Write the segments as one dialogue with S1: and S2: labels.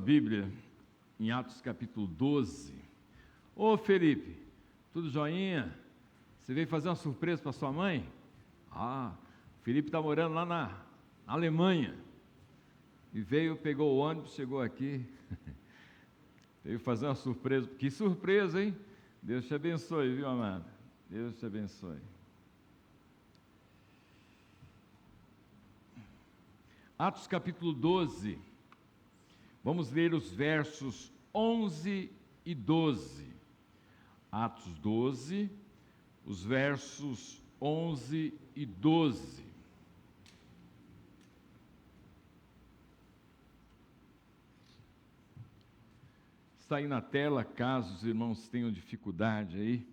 S1: Bíblia em Atos capítulo 12. Ô Felipe, tudo joinha? Você veio fazer uma surpresa para sua mãe? O Felipe está morando lá na Alemanha. E pegou o ônibus, chegou aqui. Veio fazer uma surpresa. Que surpresa, hein? Deus te abençoe, viu, amado? Deus te abençoe. Atos capítulo 12. Vamos ler os versos 11 e 12. Atos 12, os versos 11 e 12. Está aí na tela, caso os irmãos tenham dificuldade aí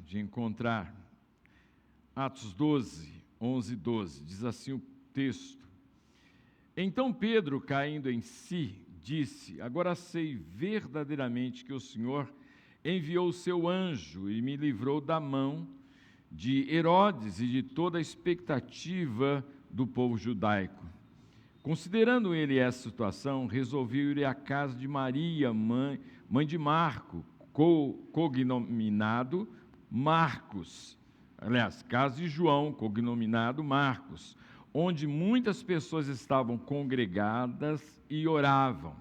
S1: de encontrar. Atos 12, 11 e 12, diz assim o texto: Então Pedro, caindo em si, disse: Agora sei verdadeiramente que o Senhor enviou o seu anjo e me livrou da mão de Herodes e de toda a expectativa do povo judaico. Considerando ele essa situação, resolveu ir à casa de Maria, mãe de Marco, cognominado Marcos. Aliás, casa de João, cognominado Marcos, onde muitas pessoas estavam congregadas e oravam.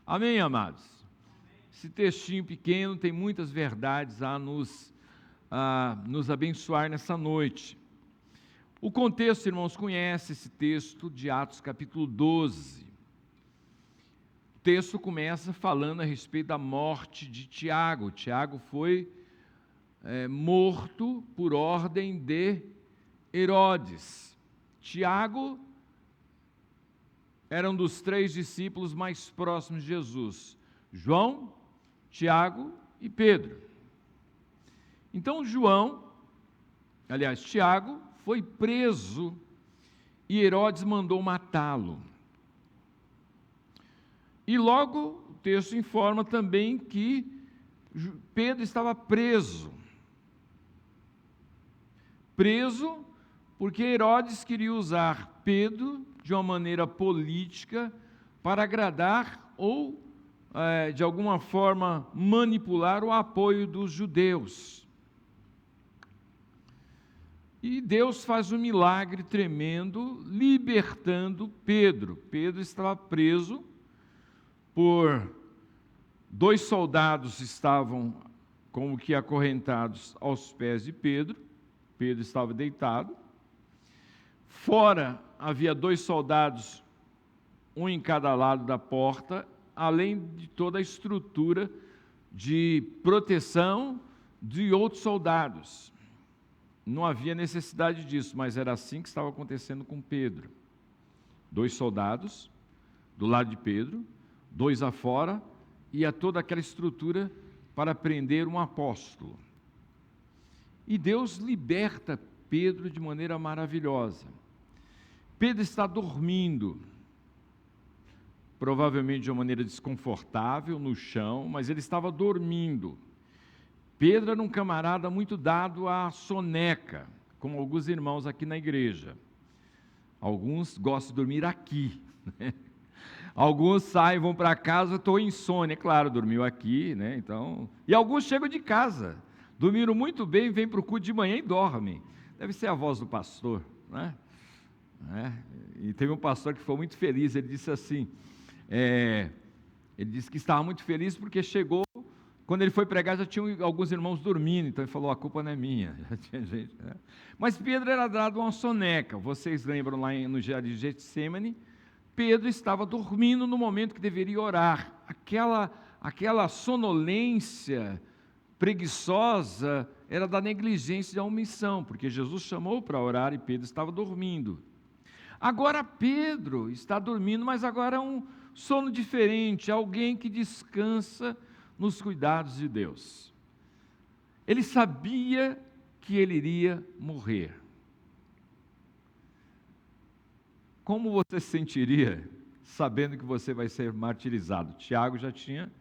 S1: Amém, amados? Esse textinho pequeno tem muitas verdades a nos abençoar nessa noite. O contexto, irmãos, conhece esse texto de Atos capítulo 12. O texto começa falando a respeito da morte de Tiago. Tiago foi morto por ordem de Herodes. Tiago era um dos 3 discípulos mais próximos de Jesus: João, Tiago e Pedro. Então Tiago foi preso e Herodes mandou matá-lo. E logo o texto informa também que Pedro estava preso. Preso porque Herodes queria usar Pedro de uma maneira política para agradar ou, de alguma forma, manipular o apoio dos judeus. E Deus faz um milagre tremendo, libertando Pedro. Pedro estava preso por 2 soldados, estavam como que acorrentados aos pés de Pedro. Pedro estava deitado. Fora havia 2 soldados, um em cada lado da porta, além de toda a estrutura de proteção de outros soldados. Não havia necessidade disso, mas era assim que estava acontecendo com Pedro. 2 soldados do lado de Pedro, 2 afora, e a toda aquela estrutura para prender um apóstolo. E Deus liberta Pedro de maneira maravilhosa. Pedro está dormindo, provavelmente de uma maneira desconfortável, no chão, mas ele estava dormindo. Pedro era um camarada muito dado à soneca, como alguns irmãos aqui na igreja. Alguns gostam de dormir aqui, né? Alguns saem, vão para casa, estou insônia, claro, dormiu aqui, né? Então, e alguns chegam de casa, dormiram muito bem, vêm para o culto de manhã e dormem. Deve ser a voz do pastor, né? E teve um pastor que foi muito feliz, ele disse assim, ele disse que estava muito feliz porque chegou. Quando ele foi pregar, já tinham alguns irmãos dormindo, então ele falou: a culpa não é minha. Já tinha gente, né? Mas Pedro era dado uma soneca. Vocês lembram lá no Jardim de Getsêmani? Pedro estava dormindo no momento que deveria orar. Aquela sonolência preguiçosa era da negligência da omissão, porque Jesus chamou para orar e Pedro estava dormindo. Agora Pedro está dormindo, mas agora é um sono diferente, alguém que descansa nos cuidados de Deus. Ele sabia que ele iria morrer. Como você se sentiria sabendo que você vai ser martirizado? Tiago já tinha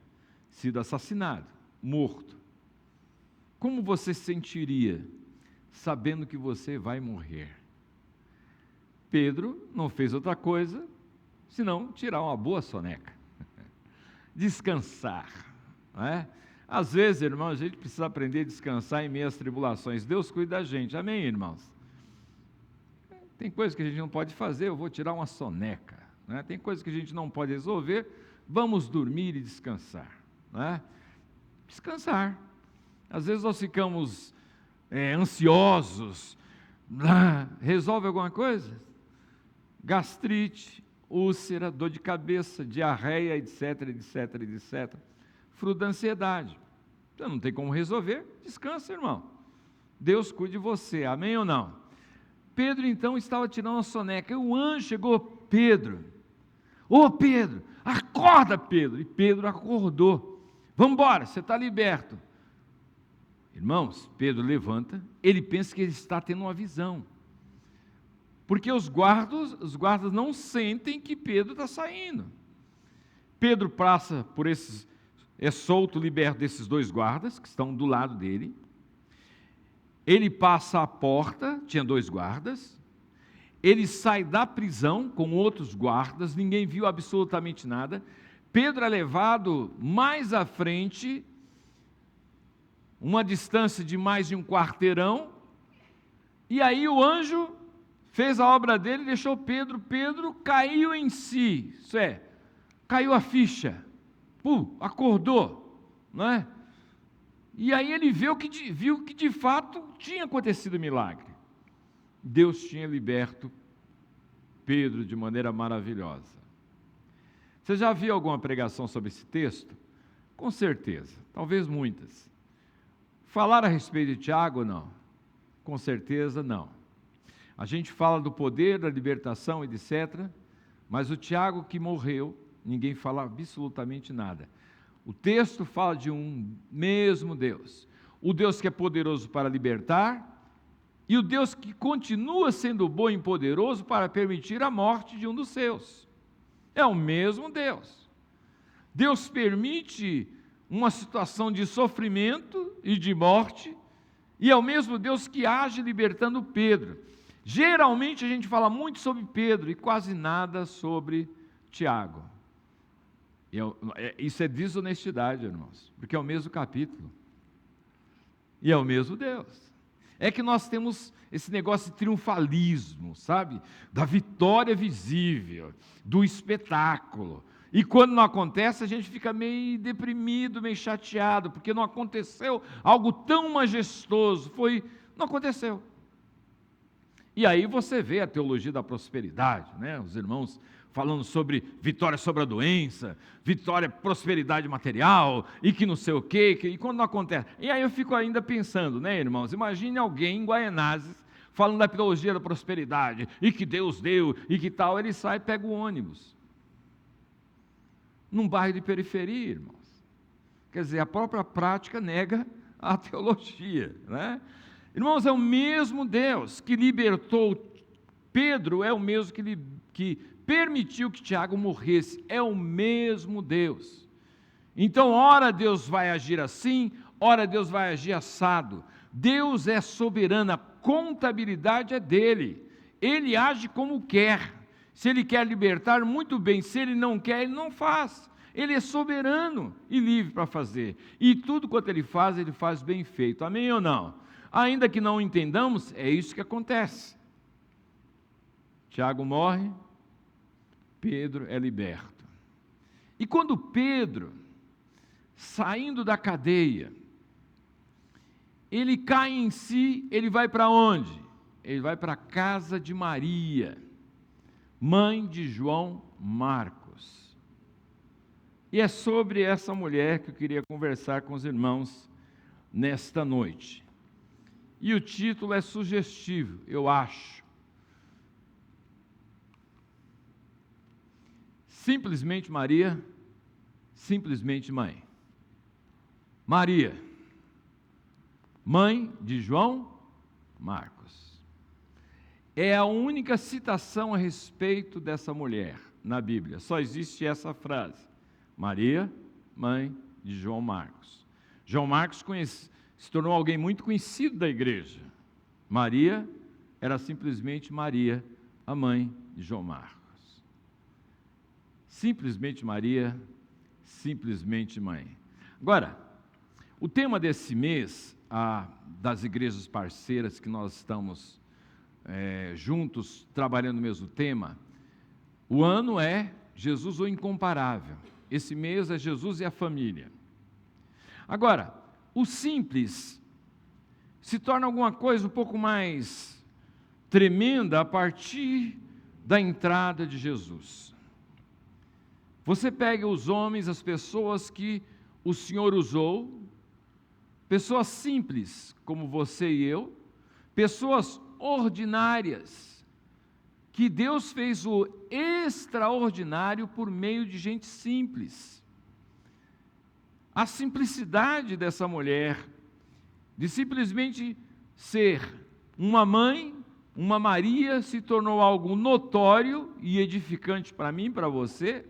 S1: sido assassinado, morto. Como você se sentiria sabendo que você vai morrer? Pedro não fez outra coisa senão tirar uma boa soneca. Descansar, não é? Às vezes, irmãos, a gente precisa aprender a descansar em meio às tribulações. Deus cuida da gente, amém, irmãos? Tem coisas que a gente não pode fazer, eu vou tirar uma soneca, né? Tem coisas que a gente não pode resolver, vamos dormir e descansar, né? Descansar. Às vezes nós ficamos ansiosos, resolve alguma coisa? Gastrite, úlcera, dor de cabeça, diarreia, etc, etc, etc. Fruto da ansiedade. Você não tem como resolver, descansa, irmão. Deus cuide de você, amém ou não? Pedro então estava tirando uma soneca, e o anjo chegou, Pedro, ô Pedro, acorda Pedro, e Pedro acordou, vamos embora, você está liberto. Irmãos, Pedro levanta, ele pensa que ele está tendo uma visão, porque os guardas não sentem que Pedro está saindo. Pedro passa por esses, é solto, liberto desses dois guardas, que estão do lado dele. Ele passa a porta, tinha dois guardas. Ele sai da prisão com outros guardas, ninguém viu absolutamente nada. Pedro é levado mais à frente, uma distância de mais de um quarteirão, e aí o anjo fez a obra dele, deixou Pedro caiu em si, isso é, caiu a ficha, acordou, não é? E aí ele viu que de fato tinha acontecido o milagre. Deus tinha liberto Pedro de maneira maravilhosa. Você já viu alguma pregação sobre esse texto? Com certeza, talvez muitas. Falar a respeito de Tiago, não. Com certeza, não. A gente fala do poder, da libertação, etc., mas o Tiago que morreu, ninguém fala absolutamente nada. O texto fala de um mesmo Deus, o Deus que é poderoso para libertar, e o Deus que continua sendo bom e poderoso para permitir a morte de um dos seus. É o mesmo Deus. Deus permite uma situação de sofrimento e de morte, e é o mesmo Deus que age libertando Pedro. Geralmente a gente fala muito sobre Pedro e quase nada sobre Tiago. Isso é desonestidade, irmãos, porque é o mesmo capítulo, e é o mesmo Deus. É que nós temos esse negócio de triunfalismo, sabe? Da vitória visível, do espetáculo, e quando não acontece a gente fica meio deprimido, meio chateado, porque não aconteceu algo tão majestoso, não aconteceu. E aí você vê a teologia da prosperidade, né? Os irmãos falando sobre vitória sobre a doença, vitória, prosperidade material, e que não sei o quê, e quando não acontece. E aí eu fico ainda pensando, né, irmãos, imagine alguém em Guaianazes, falando da teologia da prosperidade, e que Deus deu, e que tal, ele sai e pega o ônibus, num bairro de periferia, irmãos. Quer dizer, a própria prática nega a teologia, né? Irmãos, é o mesmo Deus que libertou Pedro, é o mesmo que permitiu que Tiago morresse, é o mesmo Deus. Então, ora Deus vai agir assim, ora Deus vai agir assado. Deus é soberano, a contabilidade é dele, ele age como quer. Se ele quer libertar, muito bem, se ele não quer, ele não faz. Ele é soberano e livre para fazer, e tudo quanto ele faz bem feito, amém ou não? Ainda que não entendamos, é isso que acontece. Tiago morre, Pedro é liberto. E quando Pedro, saindo da cadeia, ele cai em si, ele vai para onde? Ele vai para a casa de Maria, mãe de João Marcos. E é sobre essa mulher que eu queria conversar com os irmãos nesta noite. E o título é sugestivo, eu acho. Simplesmente Maria, simplesmente mãe. Maria, mãe de João Marcos. É a única citação a respeito dessa mulher na Bíblia, só existe essa frase. Maria, mãe de João Marcos. João Marcos se tornou alguém muito conhecido da igreja. Maria era simplesmente Maria, a mãe de João Marcos. Simplesmente Maria, simplesmente mãe. Agora, o tema desse mês, das igrejas parceiras que nós estamos juntos trabalhando no mesmo tema, o ano é Jesus o Incomparável. Esse mês é Jesus e a família. Agora, o simples se torna alguma coisa um pouco mais tremenda a partir da entrada de Jesus. Você pega os homens, as pessoas que o Senhor usou, pessoas simples como você e eu, pessoas ordinárias, que Deus fez o extraordinário por meio de gente simples. A simplicidade dessa mulher, de simplesmente ser uma mãe, uma Maria, se tornou algo notório e edificante para mim, para você,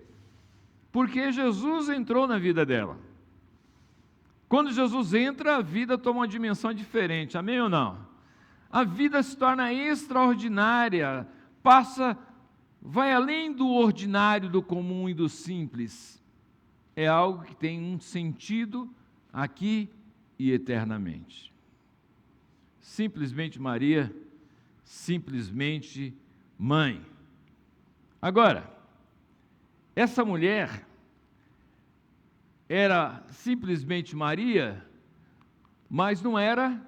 S1: porque Jesus entrou na vida dela. Quando Jesus entra, a vida toma uma dimensão diferente, amém ou não? A vida se torna extraordinária, vai além do ordinário, do comum e do simples. É algo que tem um sentido aqui e eternamente. Simplesmente Maria, simplesmente mãe. Agora, essa mulher era simplesmente Maria, mas não era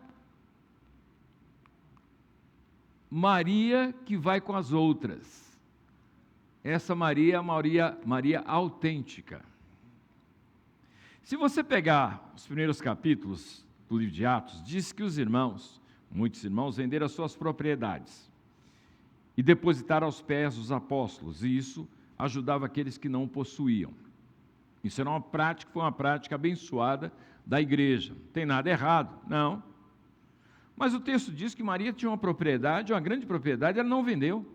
S1: Maria que vai com as outras. Essa Maria é a Maria autêntica. Se você pegar os primeiros capítulos do livro de Atos, diz que muitos irmãos, venderam as suas propriedades e depositaram aos pés dos apóstolos, e isso ajudava aqueles que não possuíam. Isso era foi uma prática abençoada da igreja. Não tem nada errado, não. Mas o texto diz que Maria tinha uma propriedade, uma grande propriedade, ela não vendeu.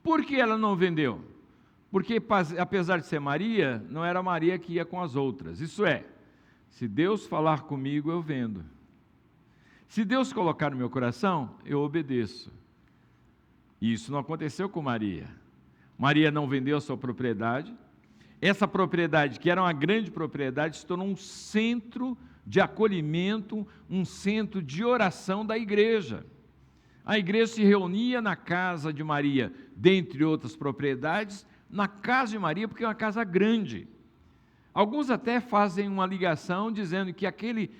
S1: Por que ela não vendeu? Porque, apesar de ser Maria, não era Maria que ia com as outras. Isso é, se Deus falar comigo, eu vendo. Se Deus colocar no meu coração, eu obedeço. E isso não aconteceu com Maria. Maria não vendeu a sua propriedade. Essa propriedade, que era uma grande propriedade, se tornou um centro de acolhimento, um centro de oração da igreja. A igreja se reunia na casa de Maria, dentre outras propriedades, na casa de Maria, porque é uma casa grande. Alguns até fazem uma ligação dizendo que aquele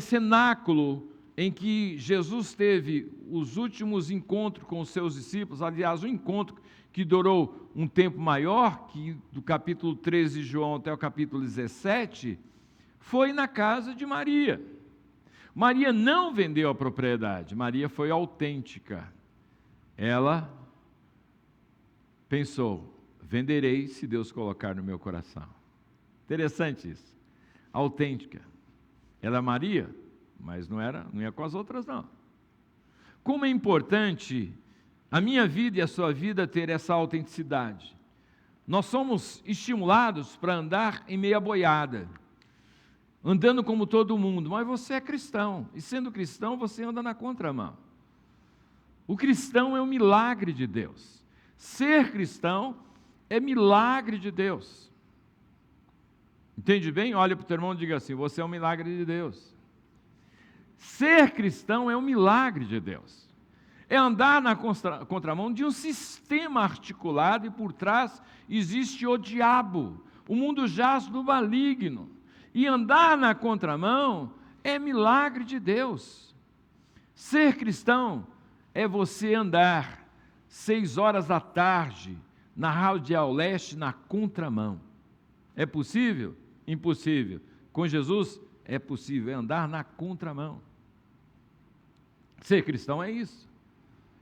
S1: cenáculo em que Jesus teve os últimos encontros com os seus discípulos, aliás, um encontro que durou um tempo maior, que do capítulo 13 de João até o capítulo 17, foi na casa de Maria. Maria não vendeu a propriedade, Maria foi autêntica. Ela pensou, venderei se Deus colocar no meu coração. Interessante isso. Autêntica. Ela é Maria, mas não ia com as outras não. Como é importante a minha vida e a sua vida ter essa autenticidade. Nós somos estimulados para andar em meia boiada, andando como todo mundo, mas você é cristão, e sendo cristão você anda na contramão. O cristão é um milagre de Deus. Ser cristão é milagre de Deus. Entende bem? Olha para o teu irmão e diga assim, você é um milagre de Deus. Ser cristão é um milagre de Deus. É andar na contramão de um sistema articulado e por trás existe o diabo. O mundo jaz no maligno. E andar na contramão é milagre de Deus. Ser cristão é você andar 6 horas da tarde na Radial Leste na contramão. É possível? Impossível. Com Jesus é possível, é andar na contramão. Ser cristão é isso.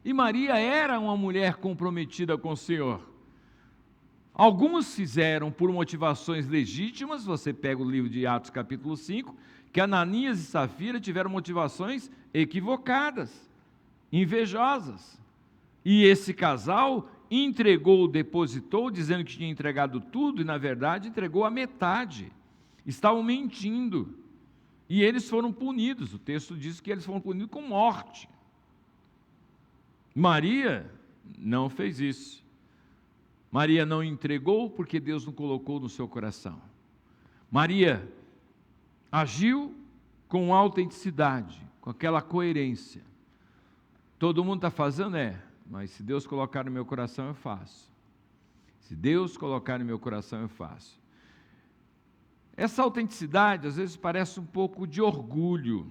S1: E Maria era uma mulher comprometida com o Senhor. Alguns fizeram por motivações legítimas, você pega o livro de Atos capítulo 5, que Ananias e Safira tiveram motivações equivocadas, invejosas. E esse casal depositou, dizendo que tinha entregado tudo, e na verdade entregou a metade. Estavam mentindo. E eles foram punidos, o texto diz que eles foram punidos com morte. Maria não fez isso. Maria não entregou porque Deus não colocou no seu coração. Maria agiu com autenticidade, com aquela coerência. Todo mundo está fazendo? Mas se Deus colocar no meu coração, eu faço. Se Deus colocar no meu coração, eu faço. Essa autenticidade, às vezes, parece um pouco de orgulho,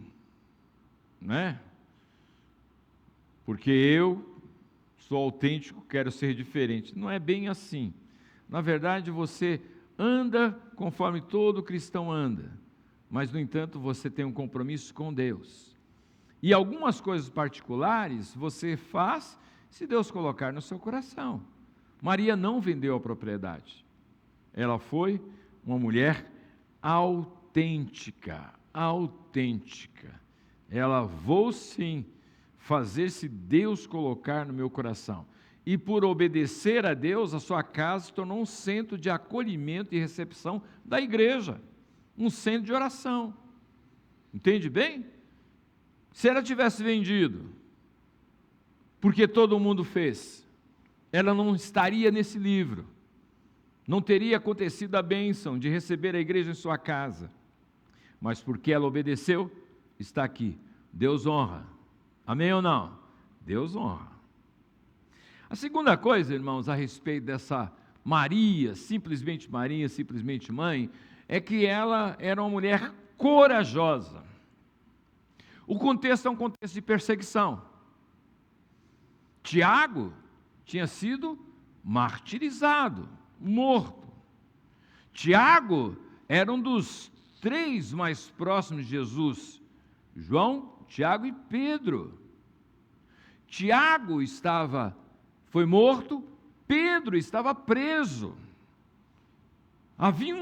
S1: né? Porque eu sou autêntico, quero ser diferente. Não é bem assim. Na verdade, você anda conforme todo cristão anda, mas, no entanto, você tem um compromisso com Deus. E algumas coisas particulares você faz se Deus colocar no seu coração. Maria não vendeu a propriedade. Ela foi uma mulher autêntica. Ela vou sim fazer se Deus colocar no meu coração. E por obedecer a Deus, a sua casa se tornou um centro de acolhimento e recepção da igreja, um centro de oração. Entende bem? Se ela tivesse vendido, porque todo mundo fez, ela não estaria nesse livro, não teria acontecido a bênção de receber a igreja em sua casa, mas porque ela obedeceu, está aqui. Deus honra. Amém ou não? Deus honra. A segunda coisa, irmãos, a respeito dessa Maria, simplesmente mãe, é que ela era uma mulher corajosa. O contexto é um contexto de perseguição. Tiago tinha sido martirizado, morto. Tiago era um dos 3 mais próximos de Jesus: João, Tiago e Pedro. Tiago foi morto, Pedro estava preso. Havia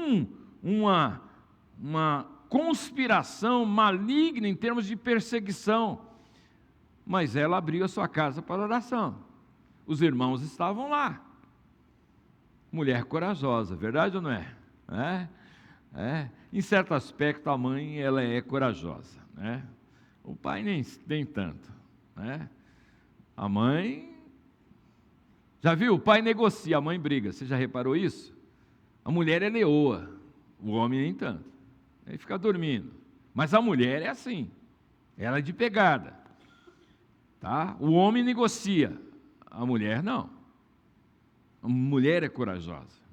S1: uma conspiração maligna em termos de perseguição, mas ela abriu a sua casa para oração. Os irmãos estavam lá. Mulher corajosa, verdade ou não é? Em certo aspecto, a mãe ela é corajosa, né? O pai nem tanto, né? A mãe, já viu? O pai negocia, a mãe briga. Você já reparou isso? A mulher é leoa, o homem nem tanto. Ele fica dormindo. Mas a mulher é assim, ela é de pegada, tá? O homem negocia, a mulher não. A mulher é corajosa.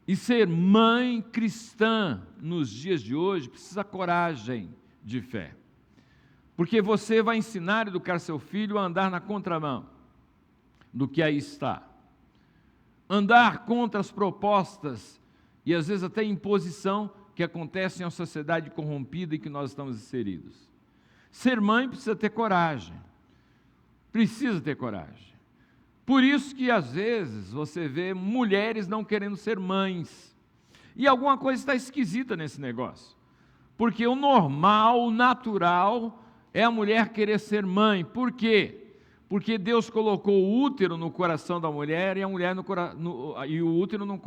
S1: E ser mãe cristã nos dias de hoje precisa coragem de fé. Porque você vai ensinar e educar seu filho a andar na contramão do que aí está. Andar contra as propostas e às vezes até imposição que acontece em uma sociedade corrompida em que nós estamos inseridos. Ser mãe precisa ter coragem. Precisa ter coragem. Por isso que às vezes você vê mulheres não querendo ser mães. E alguma coisa está esquisita nesse negócio. Porque o normal, o natural, é a mulher querer ser mãe. Por quê? Porque Deus colocou o útero no coração da mulher e a mulher e o útero no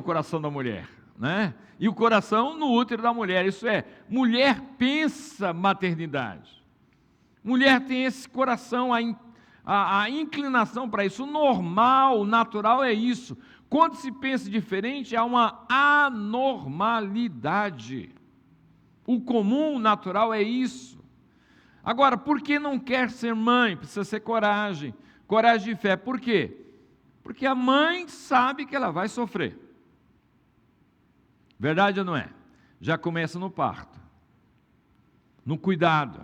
S1: coração da mulher, né? E o coração no útero da mulher. Isso é, mulher pensa maternidade. Mulher tem esse coração, a inclinação para isso. O normal, o natural é isso. Quando se pensa diferente, há uma anormalidade. O comum, o natural é isso. Agora, por que não quer ser mãe? Precisa ser coragem. Coragem de fé. Por quê? Porque a mãe sabe que ela vai sofrer. Verdade ou não é? Já começa no parto, no cuidado.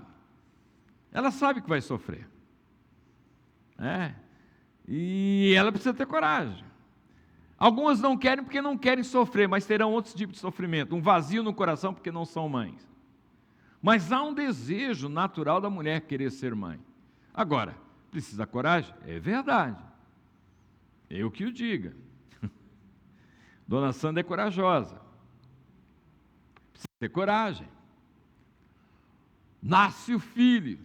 S1: Ela sabe que vai sofrer. E ela precisa ter coragem. Algumas não querem porque não querem sofrer, mas terão outros tipos de sofrimento. Um vazio no coração porque não são mães. Mas há um desejo natural da mulher querer ser mãe. Agora, precisa coragem? É verdade. Eu que o diga. Dona Sandra é corajosa. Precisa ter coragem. Nasce o filho.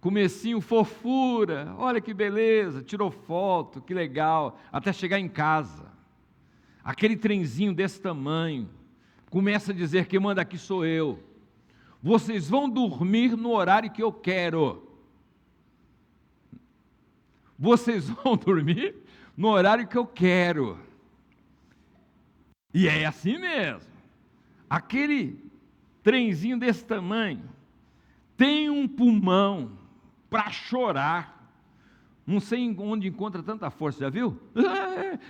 S1: Comecinho, fofura, olha que beleza, tirou foto, que legal, até chegar em casa. Aquele trenzinho desse tamanho, começa a dizer: quem manda aqui sou eu. Vocês vão dormir no horário que eu quero. vocês vão dormir no horário que eu quero. E é assim mesmo. Aquele trenzinho desse tamanho tem um pulmão para chorar. Não sei onde encontra tanta força, já viu?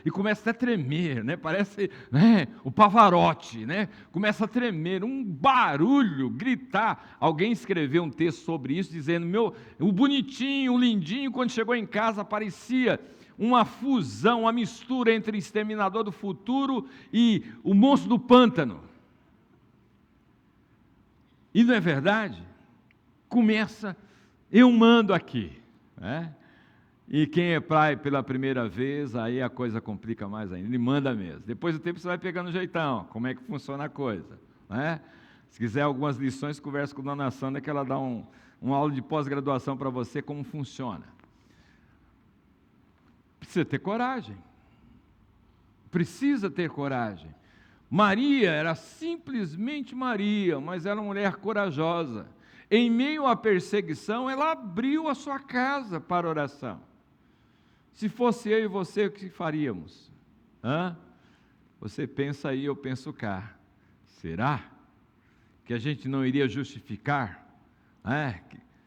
S1: E começa até a tremer, né? Parece, né, o Pavarotti, né? Começa a tremer, um barulho, gritar. Alguém escreveu um texto sobre isso, dizendo, o bonitinho, o lindinho, quando chegou em casa, parecia uma fusão, uma mistura entre Exterminador do Futuro e o Monstro do Pântano. E não é verdade? Começa, eu mando aqui, né? E quem é pai pela primeira vez, aí a coisa complica mais ainda, ele manda mesmo. Depois do tempo você vai pegando o jeitão, como é que funciona a coisa, né? Se quiser algumas lições, converse com a dona Sandra, que ela dá uma aula de pós-graduação para você, como funciona. Precisa ter coragem. Precisa ter coragem. Maria era simplesmente Maria, mas era uma mulher corajosa. Em meio à perseguição, ela abriu a sua casa para oração. Se fosse eu e você, o que faríamos? Você pensa aí, eu penso cá. Será que a gente não iria justificar?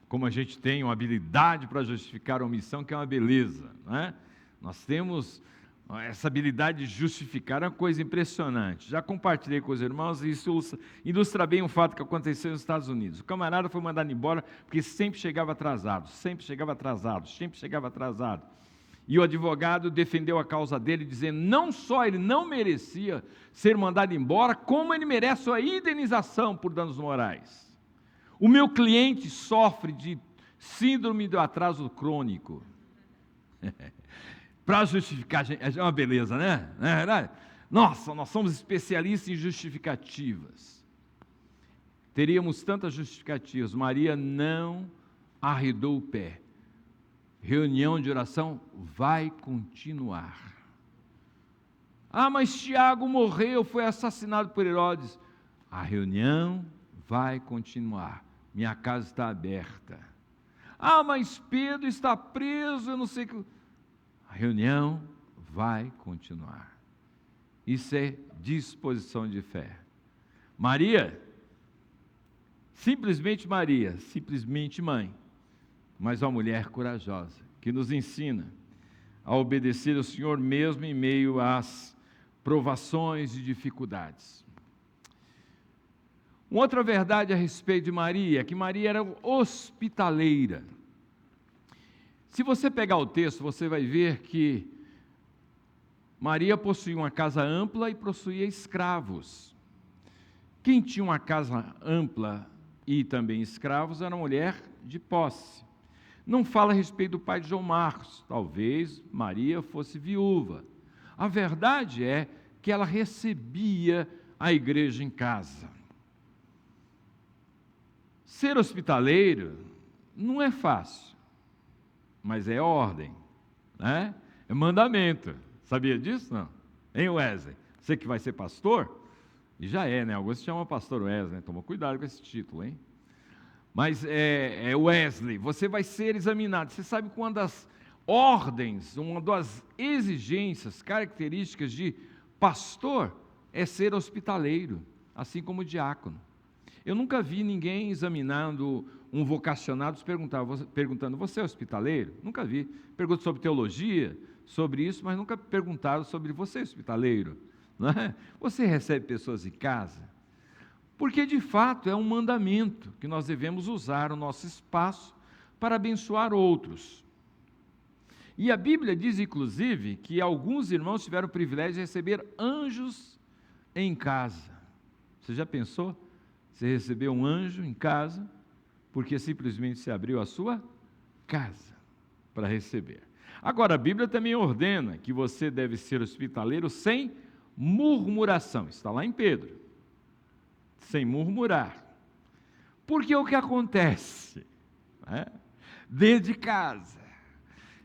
S1: Como a gente tem uma habilidade para justificar a omissão, que é uma beleza. Nós temos essa habilidade de justificar, é uma coisa impressionante. Já compartilhei com os irmãos e isso ilustra bem um fato que aconteceu nos Estados Unidos. O camarada foi mandado embora porque sempre chegava atrasado, sempre chegava atrasado, sempre chegava atrasado. E o advogado defendeu a causa dele, dizendo não só ele não merecia ser mandado embora, como ele merece a indenização por danos morais. O meu cliente sofre de síndrome do atraso crônico. Para justificar, é uma beleza, né? Não é verdade? Nossa, nós somos especialistas em justificativas. Teríamos tantas justificativas. Maria não arredou o pé. Reunião de oração vai continuar. Mas Tiago morreu, foi assassinado por Herodes. A reunião vai continuar. Minha casa está aberta. Mas Pedro está preso, eu não sei o que. A reunião vai continuar. Isso é disposição de fé. Maria, simplesmente mãe, mas uma mulher corajosa, que nos ensina a obedecer ao Senhor mesmo em meio às provações e dificuldades. Uma outra verdade a respeito de Maria, é que Maria era hospitaleira. Se você pegar o texto, você vai ver que Maria possuía uma casa ampla e possuía escravos. Quem tinha uma casa ampla e também escravos era uma mulher de posse. Não fala a respeito do pai de João Marcos, talvez Maria fosse viúva. A verdade é que ela recebia a igreja em casa. Ser hospitaleiro não é fácil, mas é ordem, né? É mandamento. Sabia disso? Não? Hein, Wesley? Você que vai ser pastor? E já é, né? Alguns se chamam pastor Wesley, né? Toma cuidado com esse título, hein? Mas Wesley, você vai ser examinado. Você sabe que uma das ordens, uma das exigências, características de pastor é ser hospitaleiro, assim como diácono. Eu nunca vi ninguém examinando um vocacionado perguntando, você é hospitaleiro? Nunca vi. Pergunto sobre teologia, sobre isso, mas nunca perguntaram sobre você é hospitaleiro. Não é? Você recebe pessoas em casa? Porque de fato é um mandamento que nós devemos usar o nosso espaço para abençoar outros. E a Bíblia diz inclusive que alguns irmãos tiveram o privilégio de receber anjos em casa. Você já pensou? Você recebeu um anjo em casa, porque simplesmente se abriu a sua casa para receber. Agora, a Bíblia também ordena que você deve ser hospitaleiro sem murmuração. Está lá em Pedro. Sem murmurar. Porque o que acontece? Dentro de casa.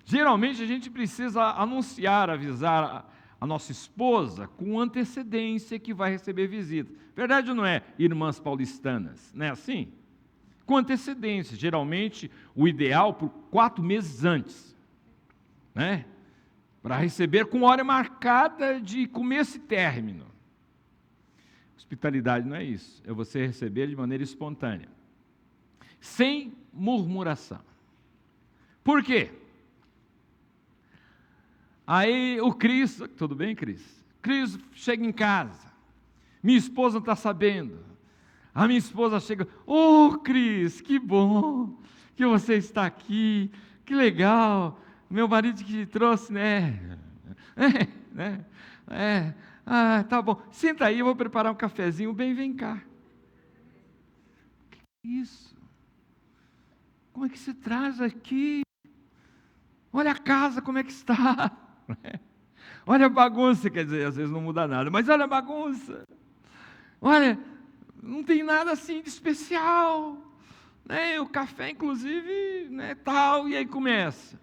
S1: Geralmente a gente precisa anunciar, avisar a nossa esposa com antecedência que vai receber visita. Verdade ou não é, irmãs paulistanas? Não é assim? Com antecedência, geralmente o ideal por 4 meses antes. né? Para receber com hora marcada de começo e término. Hospitalidade não é isso, é você receber de maneira espontânea, sem murmuração. Por quê? Aí o Cris, tudo bem, Cris? Cris chega em casa, minha esposa não está sabendo, a minha esposa chega, Cris, que bom que você está aqui, que legal, meu marido que te trouxe, né? Tá bom, senta aí, eu vou preparar um cafezinho, bem, vem cá. Que isso? Como é que se traz aqui? Olha a casa, como é que está? Olha a bagunça, quer dizer, às vezes não muda nada, mas olha a bagunça. Olha, não tem nada assim de especial, né? O café, inclusive, né, tal, e aí começa.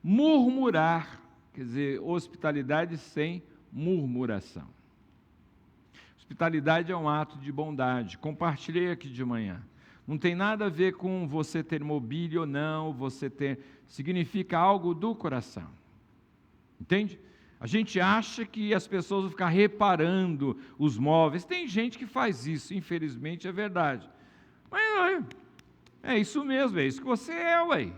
S1: Murmurar, quer dizer, hospitalidade sem murmuração. Hospitalidade é um ato de bondade. Compartilhei aqui de manhã. Não tem nada a ver com você ter mobília ou não, você ter... Significa algo do coração. Entende? A gente acha que as pessoas vão ficar reparando os móveis. Tem gente que faz isso, infelizmente é verdade. Mas é isso mesmo, é isso que você é, ué.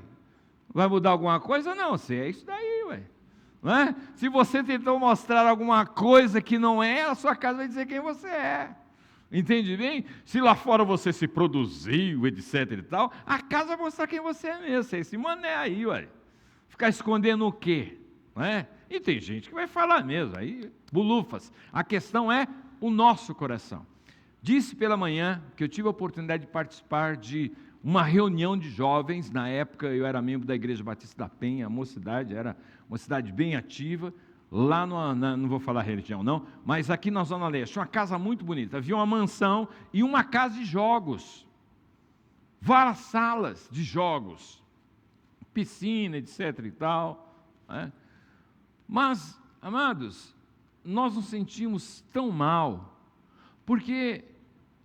S1: Vai mudar alguma coisa? Não, você é isso daí, ué. Não é? Se você tentou mostrar alguma coisa que não é, a sua casa vai dizer quem você é. Entende bem? Se lá fora você se produziu, etc e tal, a casa vai mostrar quem você é mesmo. Você é esse mané aí, ué. Ficar escondendo o quê? Não é? E tem gente que vai falar mesmo, aí, bulufas. A questão é o nosso coração. Disse pela manhã que eu tive a oportunidade de participar de uma reunião de jovens. Na época eu era membro da Igreja Batista da Penha, a mocidade era uma cidade bem ativa, lá não vou falar religião não, mas aqui na Zona Leste, uma casa muito bonita, havia uma mansão e uma casa de jogos, várias salas de jogos, piscina, etc e tal, né? Mas, amados, nós nos sentimos tão mal, porque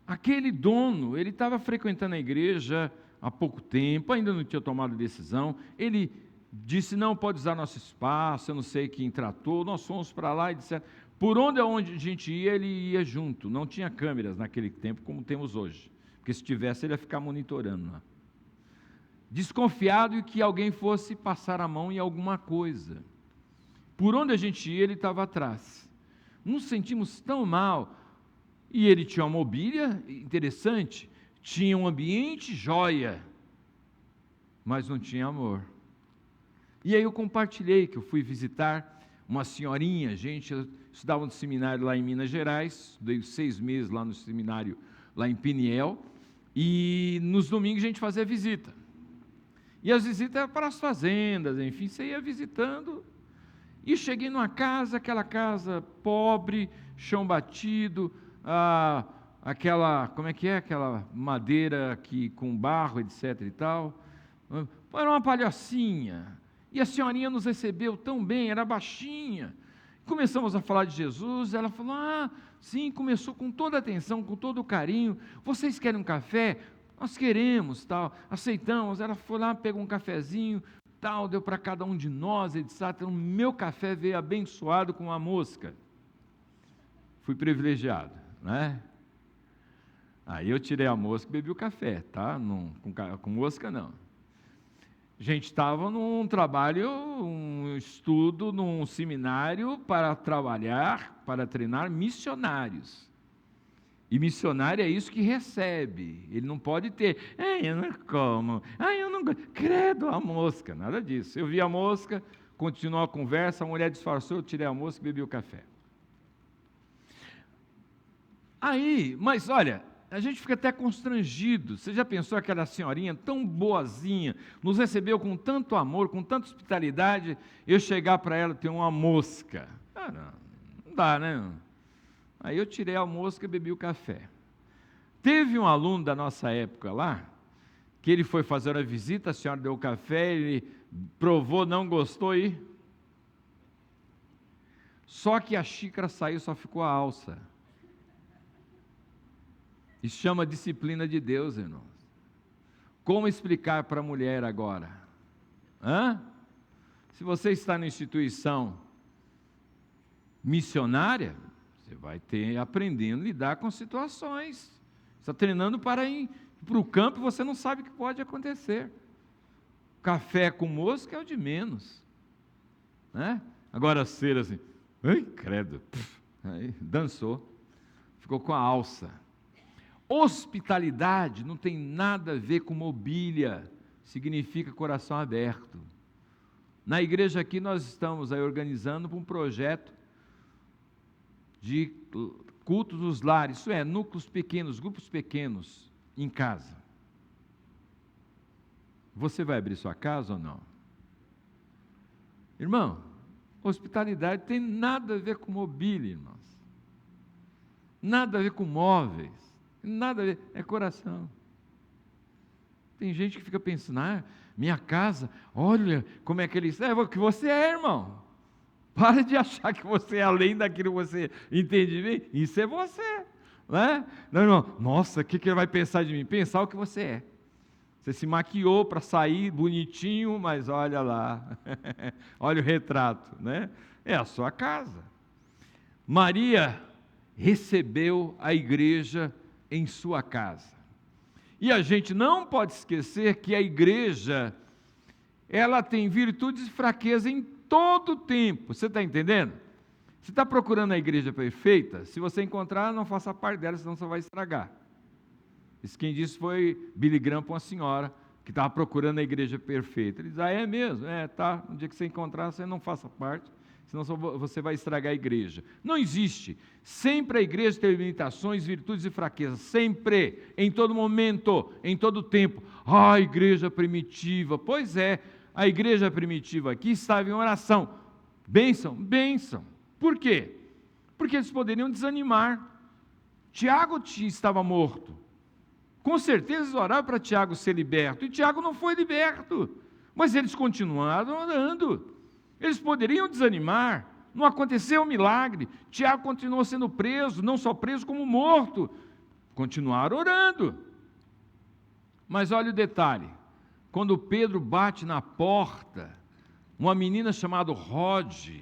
S1: aquele dono, ele estava frequentando a igreja há pouco tempo, ainda não tinha tomado decisão, ele disse, não, pode usar nosso espaço, eu não sei quem tratou, nós fomos para lá e disseram, por onde a gente ia, ele ia junto, não tinha câmeras naquele tempo como temos hoje, porque se tivesse ele ia ficar monitorando lá. Desconfiado de que alguém fosse passar a mão em alguma coisa, por onde a gente ia, ele estava atrás, nos sentimos tão mal, e ele tinha uma mobília interessante, tinha um ambiente joia, mas não tinha amor. E aí eu compartilhei que eu fui visitar uma senhorinha, gente, eu estudava no seminário lá em Minas Gerais, estudei 6 meses lá no seminário, lá em Peniel, e nos domingos a gente fazia visita. E as visitas eram para as fazendas, enfim, você ia visitando, e cheguei numa casa, aquela casa pobre, chão batido, aquela, como é que é, aquela madeira que, com barro, etc e tal, era uma palhocinha. E a senhorinha nos recebeu tão bem, era baixinha. Começamos a falar de Jesus, ela falou, sim, começou com toda a atenção, com todo o carinho, vocês querem um café? Nós queremos, tal, aceitamos. Ela foi lá, pegou um cafezinho, tal, deu para cada um de nós, etc. O meu café veio abençoado com uma mosca. Fui privilegiado, né? Aí eu tirei a mosca e bebi o café, tá? Não, com mosca não. A gente estava num trabalho, um estudo, num seminário para trabalhar, para treinar missionários. E missionário é isso que recebe. Ele não pode ter, eu não como, eu não credo a mosca, nada disso. Eu vi a mosca, continuou a conversa, a mulher disfarçou, eu tirei a mosca e bebi o café. Aí, mas olha, a gente fica até constrangido. Você já pensou aquela senhorinha tão boazinha, nos recebeu com tanto amor, com tanta hospitalidade, eu chegar para ela ter uma mosca? Não dá, né? Aí eu tirei a mosca e bebi o café. Teve um aluno da nossa época lá, que ele foi fazer uma visita, a senhora deu o café, ele provou, não gostou e... Só que a xícara saiu, só ficou a alça. Isso chama disciplina de Deus, irmãos. Como explicar para a mulher agora? Se você está na instituição missionária, você vai ter aprendendo a lidar com situações. Você está treinando para ir para o campo e você não sabe o que pode acontecer. Café com mosca é o de menos, né? Agora ser assim, ai, credo, aí dançou, ficou com a alça. Hospitalidade não tem nada a ver com mobília, significa coração aberto. Na igreja aqui nós estamos aí organizando um projeto de cultos nos lares, isso é, núcleos pequenos, grupos pequenos, em casa. Você vai abrir sua casa ou não? Irmão, hospitalidade tem nada a ver com mobília, irmãos. Nada a ver com móveis. Nada a ver, é coração. Tem gente que fica pensando, minha casa, olha como é que ele é o que você é, irmão. Para de achar que você é além daquilo que você entende bem. Isso é você, né? Não, irmão, nossa, o que ele vai pensar de mim? Pensar o que você é. Você se maquiou para sair bonitinho, mas olha lá, olha o retrato, né? É a sua casa. Maria recebeu a igreja em sua casa. E a gente não pode esquecer que a igreja, ela tem virtudes e fraquezas em todo o tempo. Você está entendendo? Você está procurando a igreja perfeita? Se você encontrar, não faça parte dela, senão você vai estragar. Isso quem disse foi Billy Graham para uma senhora que estava procurando a igreja perfeita. Ele diz, é mesmo? Tá. No dia que você encontrar, você não faça parte, senão você vai estragar a igreja. Não existe. Sempre a igreja tem limitações, virtudes e fraquezas. Sempre, em todo momento, em todo tempo. A igreja primitiva. Pois é, a igreja primitiva aqui estava em oração. Bênção, bênção. Por quê? Porque eles poderiam desanimar. Tiago estava morto. Com certeza eles oraram para Tiago ser liberto, e Tiago não foi liberto, mas eles continuaram orando. Eles poderiam desanimar, não aconteceu um milagre, Tiago continuou sendo preso, não só preso como morto, continuaram orando. Mas olha o detalhe, quando Pedro bate na porta, uma menina chamada Rode,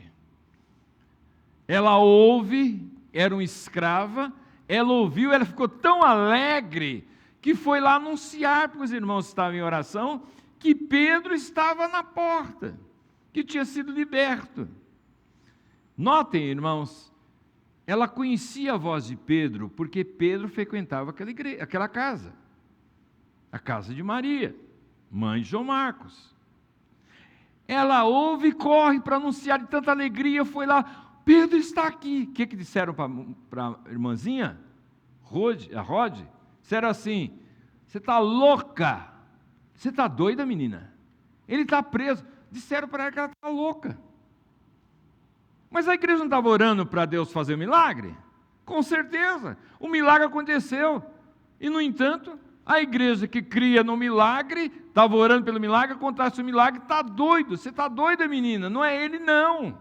S1: ela ouve, era uma escrava, ela ouviu, ela ficou tão alegre, que foi lá anunciar para os irmãos que estavam em oração, que Pedro estava na porta, que tinha sido liberto. Notem, irmãos, ela conhecia a voz de Pedro, porque Pedro frequentava aquela casa, a casa de Maria, mãe de João Marcos. Ela ouve e corre para anunciar de tanta alegria, foi lá, Pedro está aqui. O que disseram para a irmãzinha? A Rode? Disseram assim, você está louca, você está doida, menina? Ele está preso. Disseram para ela que ela está louca. Mas a igreja não estava orando para Deus fazer um milagre? Com certeza, o milagre aconteceu. E, no entanto, a igreja que cria no milagre, estava orando pelo milagre, acontece o milagre, está doido. Você está doida, menina? Não é ele, não.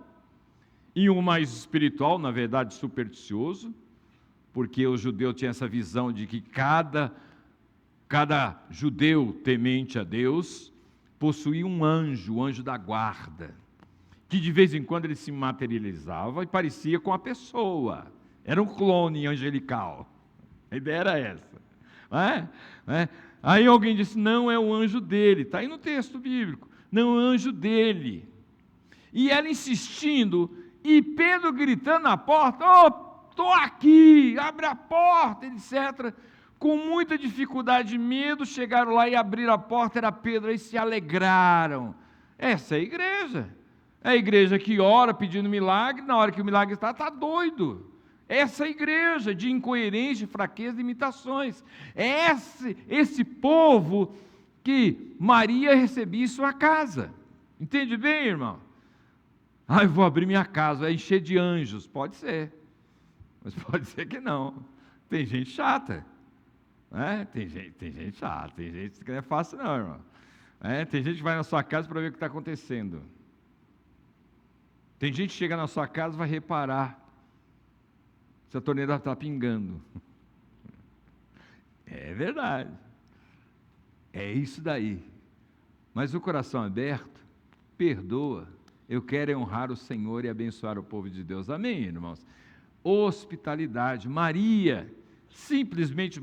S1: E um mais espiritual, na verdade supersticioso, porque o judeu tinha essa visão de que cada judeu temente a Deus possuía um anjo, o anjo da guarda, que de vez em quando ele se materializava e parecia com a pessoa, era um clone angelical, a ideia era essa, não é? Aí alguém disse, não é o anjo dele, está aí no texto bíblico, não é o anjo dele, e ela insistindo, e Pedro gritando na porta, estou aqui, abre a porta, etc. Com muita dificuldade e medo, chegaram lá e abriram a porta, era Pedro, aí se alegraram. Essa é a igreja. É a igreja que ora pedindo milagre, na hora que o milagre está doido. Essa é a igreja de incoerência, fraqueza e limitações. É esse povo que Maria recebia em sua casa. Entende bem, irmão? Eu vou abrir minha casa, vai encher de anjos. Pode ser. Mas pode ser que não. Tem gente chata. Tem gente chata. Tem gente que não é fácil não, irmão. Tem gente que vai na sua casa para ver o que está acontecendo. Tem gente que chega na sua casa e vai reparar se a torneira está pingando. É verdade. É isso daí. Mas o coração aberto perdoa, Eu quero honrar o Senhor e abençoar o povo de Deus. Amém, irmãos? Hospitalidade. Maria, simplesmente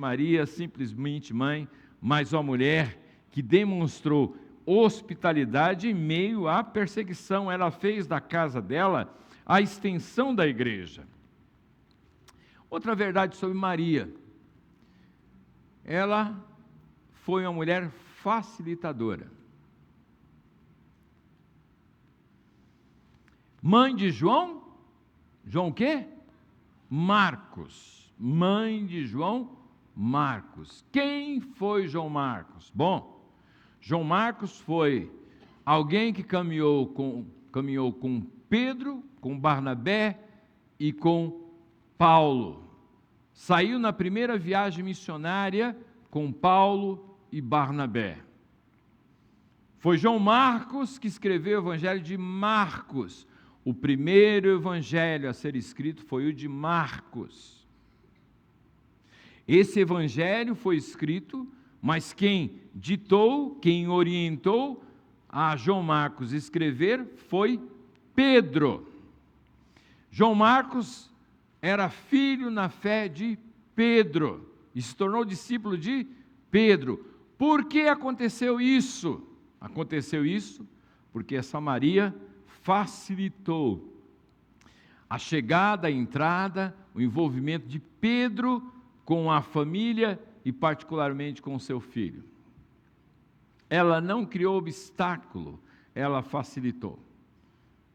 S1: mãe, mas uma mulher que demonstrou hospitalidade em meio à perseguição. Ela fez da casa dela a extensão da igreja. Outra verdade sobre Maria: ela foi uma mulher facilitadora. Mãe de João o quê? Marcos. Mãe de João Marcos. Quem foi João Marcos? Bom, João Marcos foi alguém que caminhou com Pedro, com Barnabé e com Paulo. Saiu na primeira viagem missionária com Paulo e Barnabé. Foi João Marcos que escreveu o Evangelho de Marcos. O primeiro evangelho a ser escrito foi o de Marcos. Esse evangelho foi escrito, mas quem ditou, quem orientou a João Marcos escrever foi Pedro. João Marcos era filho na fé de Pedro e se tornou discípulo de Pedro. Por que aconteceu isso? Aconteceu isso porque essa Maria facilitou a chegada, a entrada, o envolvimento de Pedro com a família e particularmente com o seu filho. Ela não criou obstáculo, ela facilitou.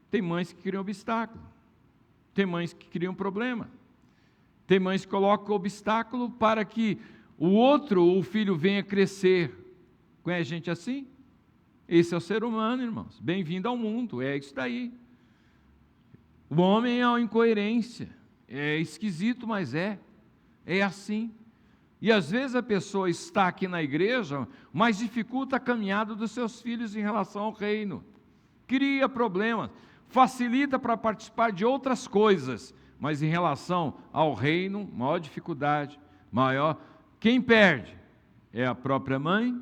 S1: Tem mães que criam obstáculo, tem mães que criam problema, tem mães que colocam obstáculo para que o filho venha crescer. Conhece gente assim? Esse é o ser humano, irmãos. Bem-vindo ao mundo, é isso daí. O homem é uma incoerência, é esquisito, mas é assim. E às vezes a pessoa está aqui na igreja, mas dificulta a caminhada dos seus filhos em relação ao reino. Cria problemas, facilita para participar de outras coisas, mas em relação ao reino, maior dificuldade, maior. Quem perde é a própria mãe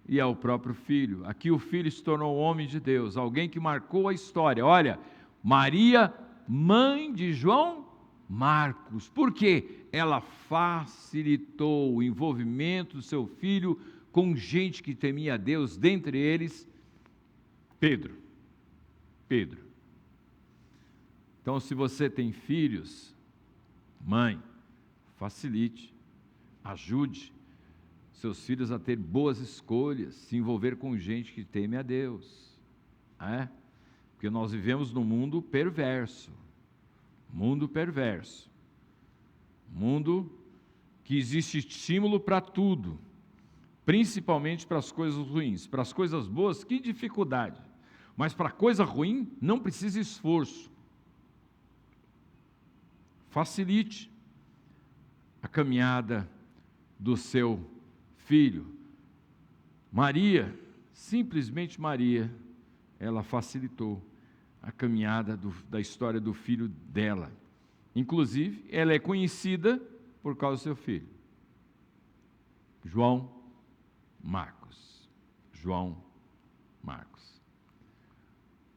S1: e é o próprio filho. Aqui o filho se tornou homem de Deus, alguém que marcou a história. Olha, Maria, mãe de João Marcos. Por quê? Ela facilitou o envolvimento do seu filho com gente que temia a Deus, dentre eles, Pedro. Então, se você tem filhos, mãe, facilite, ajude seus filhos a ter boas escolhas, se envolver com gente que teme a Deus, porque nós vivemos num mundo perverso, mundo que existe estímulo para tudo, principalmente para as coisas ruins. Para as coisas boas, que dificuldade, mas para coisa ruim, não precisa esforço. Facilite a caminhada do seu filho. Maria, simplesmente Maria, ela facilitou a caminhada da história do filho dela. Inclusive, ela é conhecida por causa do seu filho, João Marcos.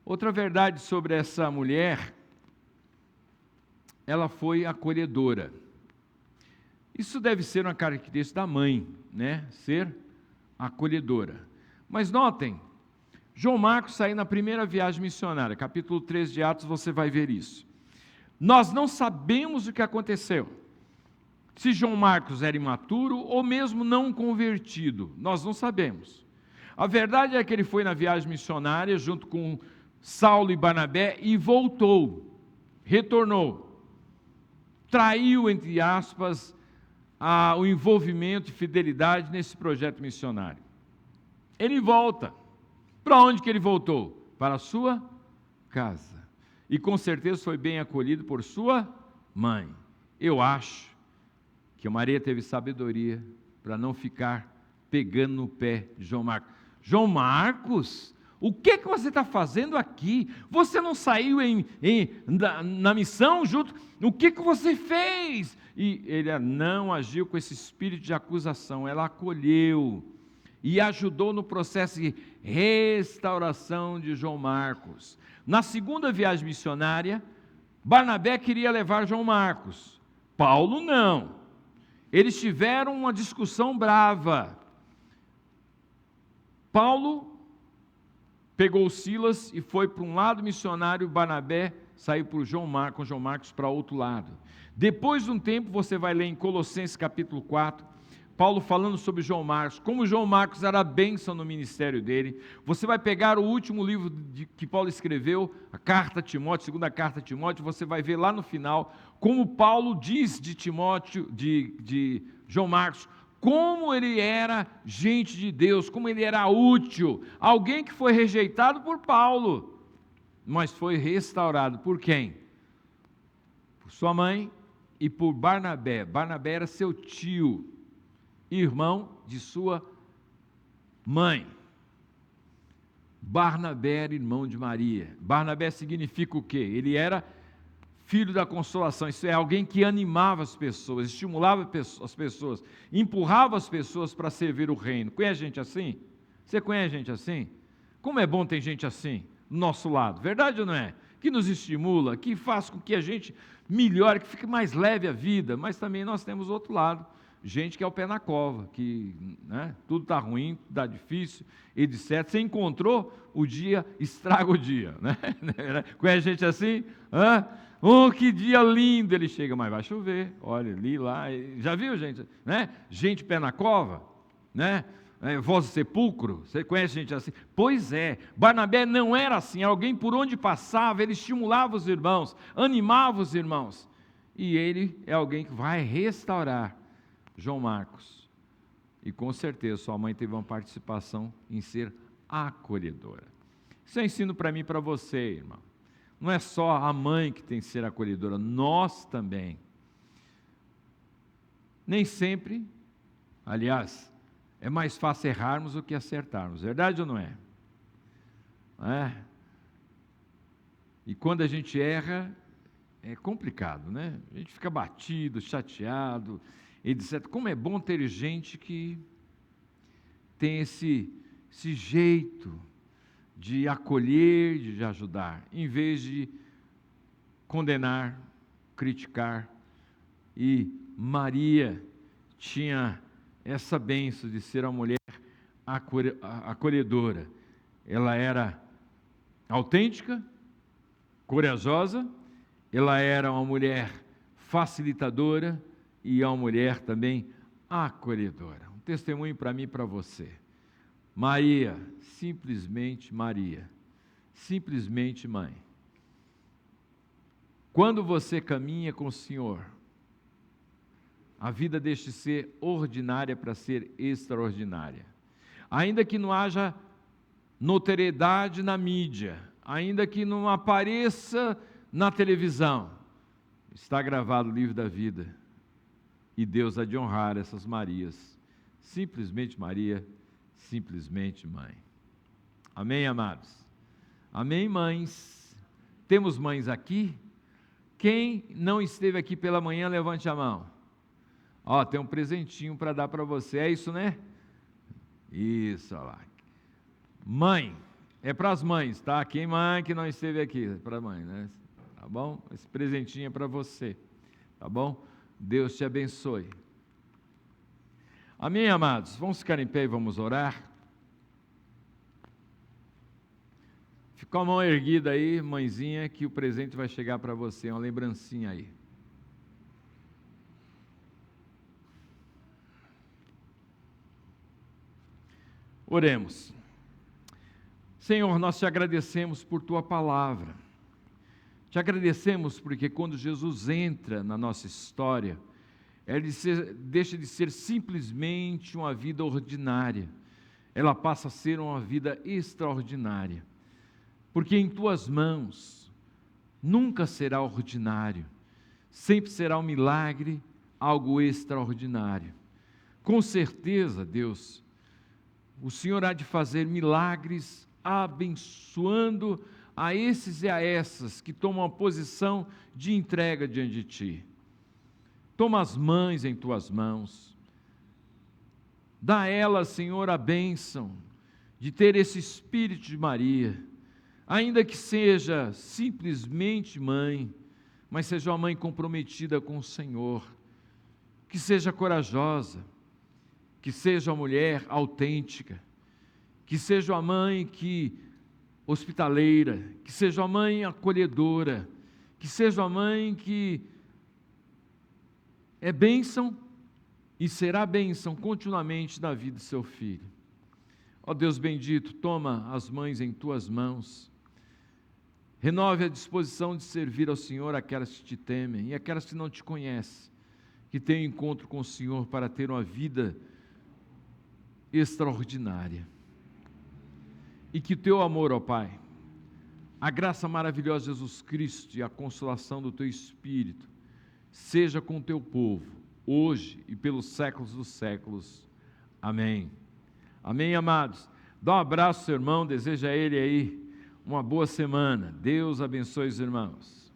S1: Outra verdade sobre essa mulher: ela foi acolhedora. Isso deve ser uma característica da mãe, ser acolhedora. Mas notem, João Marcos saiu na primeira viagem missionária, capítulo 3 de Atos, você vai ver isso. Nós não sabemos o que aconteceu. Se João Marcos era imaturo ou mesmo não convertido, nós não sabemos. A verdade é que ele foi na viagem missionária junto com Saulo e Barnabé e retornou. Traiu, entre aspas, o envolvimento e fidelidade nesse projeto missionário. Ele volta. Para onde que ele voltou? Para a sua casa. E com certeza foi bem acolhido por sua mãe. Eu acho que Maria teve sabedoria para não ficar pegando no pé de João Marcos. João Marcos, o que você está fazendo aqui? Você não saiu na missão junto? O que você fez? E ele não agiu com esse espírito de acusação, ela acolheu. e ajudou no processo de restauração de João Marcos. Na segunda viagem missionária, Barnabé queria levar João Marcos, Paulo não. Eles tiveram uma discussão brava. Paulo pegou Silas e foi para um lado missionário, Barnabé saiu com João Marcos para outro lado. Depois de um tempo, você vai ler em Colossenses capítulo 4, Paulo falando sobre João Marcos, como João Marcos era a bênção no ministério dele. Você vai pegar o último livro que Paulo escreveu, a carta a Timóteo, segunda carta a Timóteo, você vai ver lá no final, como Paulo diz de Timóteo, de João Marcos, como ele era gente de Deus, como ele era útil, alguém que foi rejeitado por Paulo, mas foi restaurado por quem? Por sua mãe e por Barnabé. Barnabé era seu tio, irmão de sua mãe. Barnabé era irmão de Maria. Barnabé significa o quê? Ele era filho da consolação, isso é, alguém que animava as pessoas, estimulava as pessoas, empurrava as pessoas para servir o reino. Conhece gente assim? Você conhece gente assim? Como é bom ter gente assim, do nosso lado, verdade ou não é? Que nos estimula, que faz com que a gente melhore, que fique mais leve a vida, mas também nós temos outro lado, gente que é o pé na cova, que tudo está ruim, tudo está difícil, etc. Você encontrou, o dia estraga o dia. Né? Conhece gente assim? Oh, que dia lindo! Ele chega, mas vai chover, olha ali, lá, já viu gente? Né? Gente pé na cova, né? Voz do sepulcro, você conhece gente assim? Pois é, Barnabé não era assim, alguém por onde passava, ele estimulava os irmãos, animava os irmãos, e ele é alguém que vai restaurar João Marcos, e com certeza sua mãe teve uma participação em ser acolhedora. Isso é ensino para mim e para você, irmão. Não é só a mãe que tem que ser acolhedora, nós também. Nem sempre, aliás, é mais fácil errarmos do que acertarmos, verdade ou não é? E quando a gente erra, é complicado, né? A gente fica batido, chateado, etc. Como é bom ter gente que tem esse jeito de acolher, de ajudar, em vez de condenar, criticar. E Maria tinha essa bênção de ser uma mulher acolhedora. Ela era autêntica, corajosa, ela era uma mulher facilitadora e uma mulher também acolhedora. Um testemunho para mim e para você. Maria, simplesmente mãe. Quando você caminha com o Senhor, a vida deixa de ser ordinária para ser extraordinária. Ainda que não haja notoriedade na mídia, ainda que não apareça na televisão, está gravado o livro da vida, e Deus há de honrar essas Marias. Simplesmente Maria, simplesmente mãe. Amém, amados? Amém, mães? Temos mães aqui? Quem não esteve aqui pela manhã, levante a mão. Tem um presentinho para dar para você, é isso, né? Isso, olha lá. Mãe, é para as mães, tá? Quem mãe que não esteve aqui, é para a mãe, né? Tá bom? Esse presentinho é para você, tá bom? Deus te abençoe. Amém, amados? Vamos ficar em pé e vamos orar. Fica com a mão erguida aí, mãezinha, que o presente vai chegar para você, uma lembrancinha aí. Oremos. Senhor, nós te agradecemos por tua palavra. Te agradecemos porque quando Jesus entra na nossa história, ele deixa de ser simplesmente uma vida ordinária, ela passa a ser uma vida extraordinária, porque em tuas mãos nunca será ordinário, sempre será um milagre, algo extraordinário. Com certeza, Deus, o Senhor há de fazer milagres abençoando a esses e a essas que tomam a posição de entrega diante de Ti. Toma as mães em Tuas mãos, Dá a ela, Senhor, a bênção de ter esse espírito de Maria, ainda que seja simplesmente mãe, mas seja uma mãe comprometida com o Senhor, que seja corajosa, que seja uma mulher autêntica, que seja uma mãe hospitaleira, que seja uma mãe acolhedora, que seja uma mãe que é bênção e será bênção continuamente na vida do seu filho. Ó Deus bendito, toma as mães em tuas mãos, renove a disposição de servir ao Senhor aquelas que te temem e aquelas que não te conhecem, que tenham encontro com o Senhor para ter uma vida extraordinária. E que o teu amor, ó Pai, a graça maravilhosa de Jesus Cristo e a consolação do teu Espírito seja com o teu povo, hoje e pelos séculos dos séculos. Amém. Amém, amados. Dá um abraço ao seu irmão, deseja a ele aí uma boa semana. Deus abençoe os irmãos.